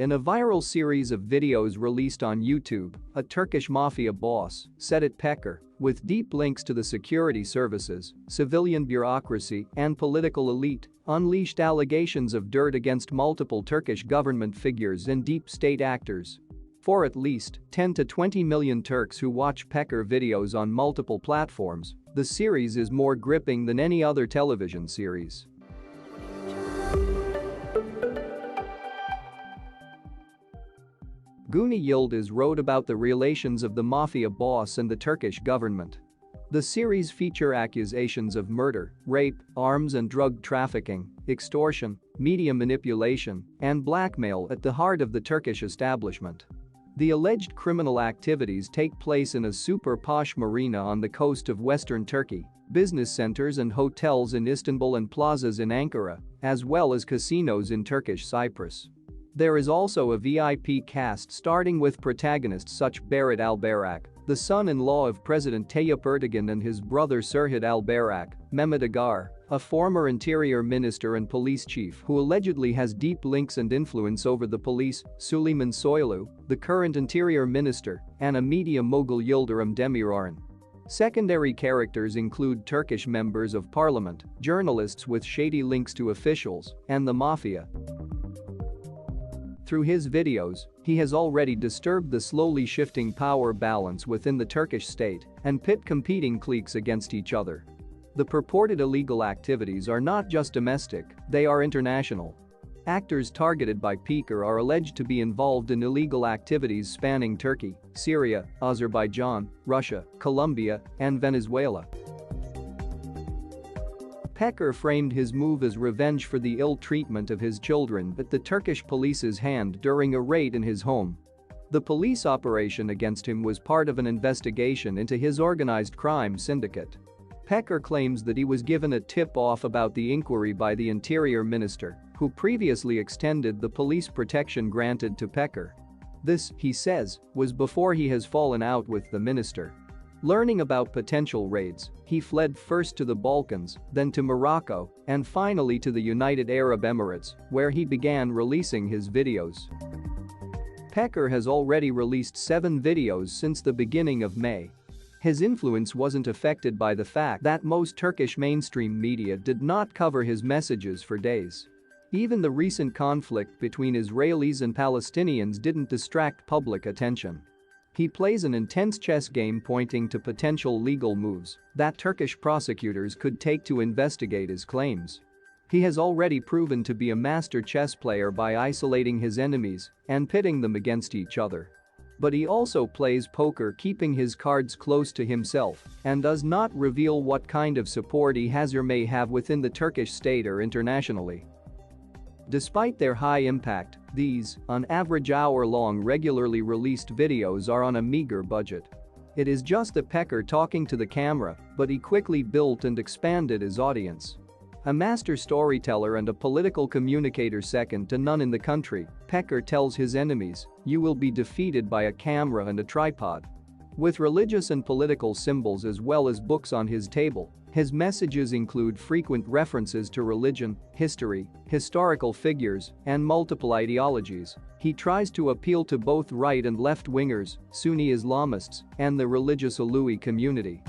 In a viral series of videos released on YouTube, a Turkish mafia boss, Sedat Peker, with deep links to the security services, civilian bureaucracy, and political elite, unleashed allegations of dirt against multiple Turkish government figures and deep state actors. For at least 10 to 20 million Turks who watch Peker videos on multiple platforms, the series is more gripping than any other television series. Guni Yildiz wrote about the relations of the mafia boss and the Turkish government. The series feature accusations of murder, rape, arms and drug trafficking, extortion, media manipulation, and blackmail at the heart of the Turkish establishment. The alleged criminal activities take place in a super posh marina on the coast of western Turkey, business centers and hotels in Istanbul and plazas in Ankara, as well as casinos in Turkish Cyprus. There is also a VIP cast starting with protagonists such Berat Albayrak, the son-in-law of President Tayyip Erdogan, and his brother Serhat Albayrak, Mehmet Agar, a former interior minister and police chief who allegedly has deep links and influence over the police, Süleyman Soylu, the current interior minister, and a media mogul Yildirim Demirören. Secondary characters include Turkish members of parliament, journalists with shady links to officials, and the mafia. Through his videos, he has already disturbed the slowly shifting power balance within the Turkish state and pit competing cliques against each other. The purported illegal activities are not just domestic, they are international. Actors targeted by Peker are alleged to be involved in illegal activities spanning Turkey, Syria, Azerbaijan, Russia, Colombia, and Venezuela. Peker framed his move as revenge for the ill treatment of his children at the Turkish police's hand during a raid in his home. The police operation against him was part of an investigation into his organized crime syndicate. Peker claims that he was given a tip-off about the inquiry by the interior minister, who previously extended the police protection granted to Peker. This, he says, was before he has fallen out with the minister. Learning about potential raids, he fled first to the Balkans, then to Morocco, and finally to the United Arab Emirates, where he began releasing his videos. Peker has already released 7 videos since the beginning of May. His influence wasn't affected by the fact that most Turkish mainstream media did not cover his messages for days. Even the recent conflict between Israelis and Palestinians didn't distract public attention. He plays an intense chess game pointing to potential legal moves that Turkish prosecutors could take to investigate his claims. He has already proven to be a master chess player by isolating his enemies and pitting them against each other. But he also plays poker, keeping his cards close to himself, and does not reveal what kind of support he has or may have within the Turkish state or internationally. Despite their high impact, these, on average hour-long regularly released videos are on a meager budget. It is just the Peker talking to the camera, but he quickly built and expanded his audience. A master storyteller and a political communicator second to none in the country, Peker tells his enemies, "You will be defeated by a camera and a tripod." With religious and political symbols as well as books on his table, his messages include frequent references to religion, history, historical figures, and multiple ideologies. He tries to appeal to both right and left-wingers, Sunni Islamists, and the religious Alui community.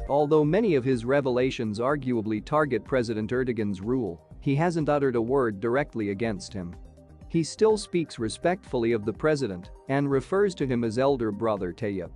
Although many of his revelations arguably target President Erdogan's rule, he hasn't uttered a word directly against him. He still speaks respectfully of the president and refers to him as elder brother Tayyip.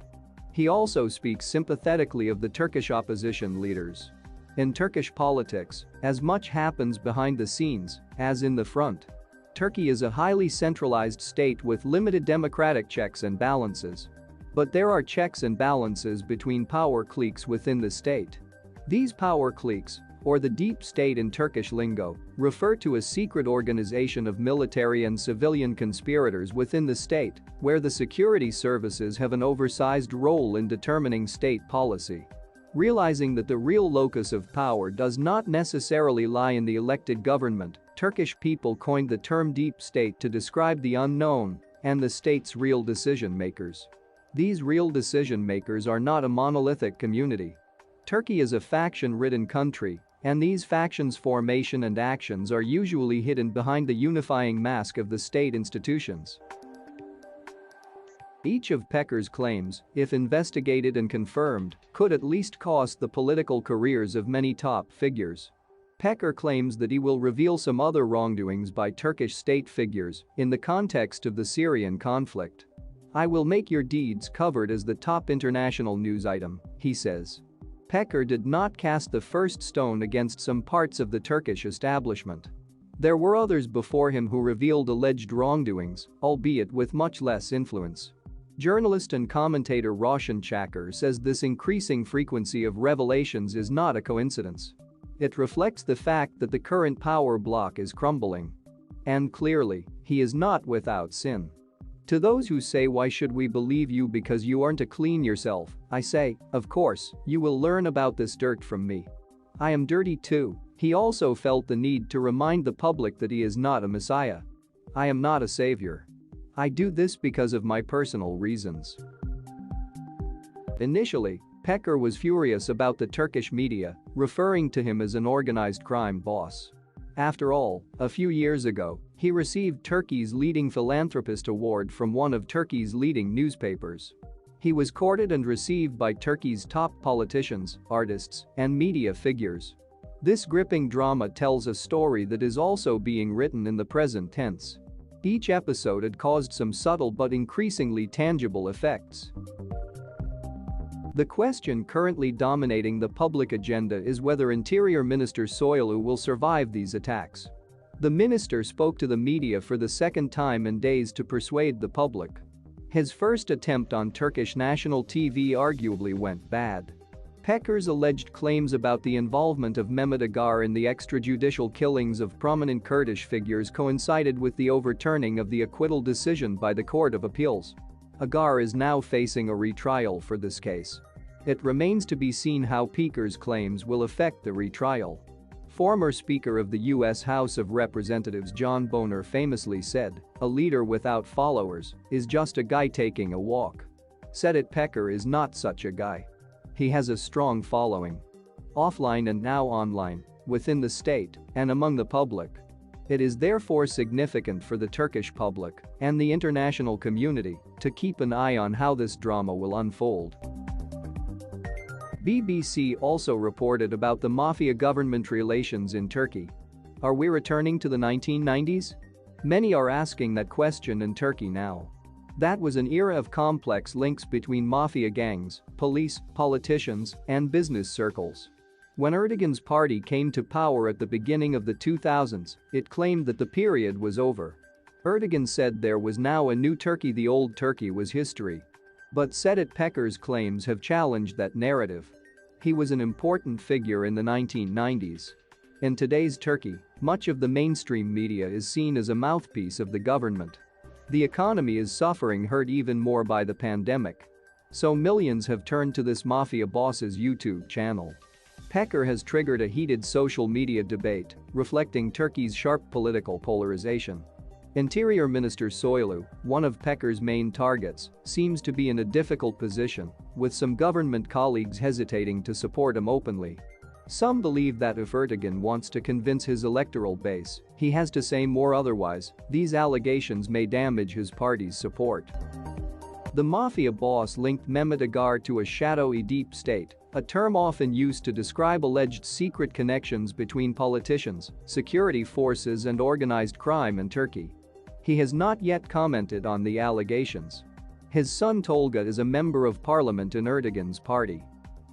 He also speaks sympathetically of the Turkish opposition leaders. In Turkish politics, as much happens behind the scenes as in the front. Turkey is a highly centralized state with limited democratic checks and balances. But there are checks and balances between power cliques within the state. These power cliques, or the deep state in Turkish lingo, refer to a secret organization of military and civilian conspirators within the state, where the security services have an oversized role in determining state policy. Realizing that the real locus of power does not necessarily lie in the elected government, Turkish people coined the term deep state to describe the unknown and the state's real decision makers. These real decision makers are not a monolithic community. Turkey is a faction-ridden country And these factions' formation and actions are usually hidden behind the unifying mask of the state institutions. Each of Peker's claims, if investigated and confirmed, could at least cost the political careers of many top figures. Peker claims that he will reveal some other wrongdoings by Turkish state figures in the context of the Syrian conflict. "I will make your deeds covered as the top international news item," he says. Peker did not cast the first stone against some parts of the Turkish establishment. There were others before him who revealed alleged wrongdoings, albeit with much less influence. Journalist and commentator Roshan Chakar says this increasing frequency of revelations is not a coincidence. It reflects the fact that the current power bloc is crumbling. And clearly, he is not without sin. To those who say, "Why should we believe you because you aren't a clean yourself?" I say, of course, you will learn about this dirt from me. I am dirty too. He also felt the need to remind the public that he is not a messiah. I am not a savior. I do this because of my personal reasons. Initially, Peker was furious about the Turkish media, referring to him as an organized crime boss. After all, a few years ago, he received Turkey's leading philanthropist award from one of Turkey's leading newspapers. He was courted and received by Turkey's top politicians, artists, and media figures. This gripping drama tells a story that is also being written in the present tense. Each episode had caused some subtle but increasingly tangible effects. The question currently dominating the public agenda is whether Interior Minister Soylu will survive these attacks. The minister spoke to the media for the second time in days to persuade the public. His first attempt on Turkish national TV arguably went bad. Peker's alleged claims about the involvement of Mehmet Agar in the extrajudicial killings of prominent Kurdish figures coincided with the overturning of the acquittal decision by the Court of Appeals. Agar is now facing a retrial for this case. It remains to be seen how Peker's claims will affect the retrial. Former Speaker of the U.S. House of Representatives John Boehner famously said, "A leader without followers is just a guy taking a walk." Sedat Peker is not such a guy. He has a strong following. Offline and now online, within the state, and among the public. It is therefore significant for the Turkish public and the international community to keep an eye on how this drama will unfold. BBC also reported about the Mafia government relations in Turkey. Are we returning to the 1990s? Many are asking that question in Turkey now. That was an era of complex links between mafia gangs, police, politicians, and business circles. When Erdogan's party came to power at the beginning of the 2000s, it claimed that the period was over. Erdogan said there was now a new Turkey, the old Turkey was history. But Sedat Peker's claims have challenged that narrative. He was an important figure in the 1990s. In today's Turkey, much of the mainstream media is seen as a mouthpiece of the government. The economy is suffering, hurt even more by the pandemic. So millions have turned to this mafia boss's YouTube channel. Peker has triggered a heated social media debate, reflecting Turkey's sharp political polarization. Interior Minister Soylu, one of Peker's main targets, seems to be in a difficult position, with some government colleagues hesitating to support him openly. Some believe that if Erdogan wants to convince his electoral base, he has to say more, otherwise, these allegations may damage his party's support. The mafia boss linked Mehmet Agar to a shadowy deep state, a term often used to describe alleged secret connections between politicians, security forces, and organized crime in Turkey. He has not yet commented on the allegations. His son Tolga is a member of parliament in Erdogan's party.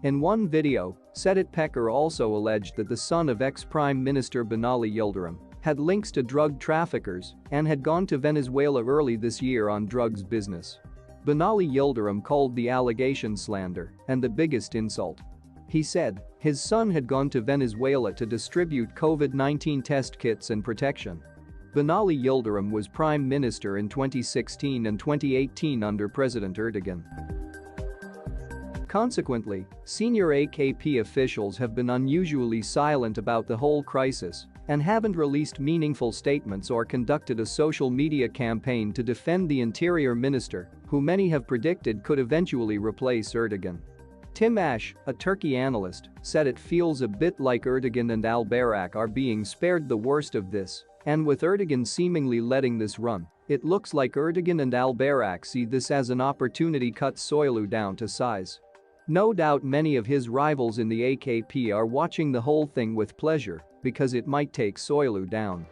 In one video, Sedat Peker also alleged that the son of ex-Prime Minister Binali Yildirim had links to drug traffickers and had gone to Venezuela early this year on drugs business. Binali Yildirim called the allegation slander and the biggest insult. He said his son had gone to Venezuela to distribute COVID-19 test kits and protection. Binali Yildirim was prime minister in 2016 and 2018 under President Erdogan. Consequently, senior AKP officials have been unusually silent about the whole crisis and haven't released meaningful statements or conducted a social media campaign to defend the interior minister, who many have predicted could eventually replace Erdogan. Tim Ash, a Turkey analyst, said it feels a bit like Erdogan and al-Bayrak are being spared the worst of this, and with Erdogan seemingly letting this run, it looks like Erdogan and al-Bayrak see this as an opportunity to cut Soylu down to size. No doubt many of his rivals in the AKP are watching the whole thing with pleasure because it might take Soylu down.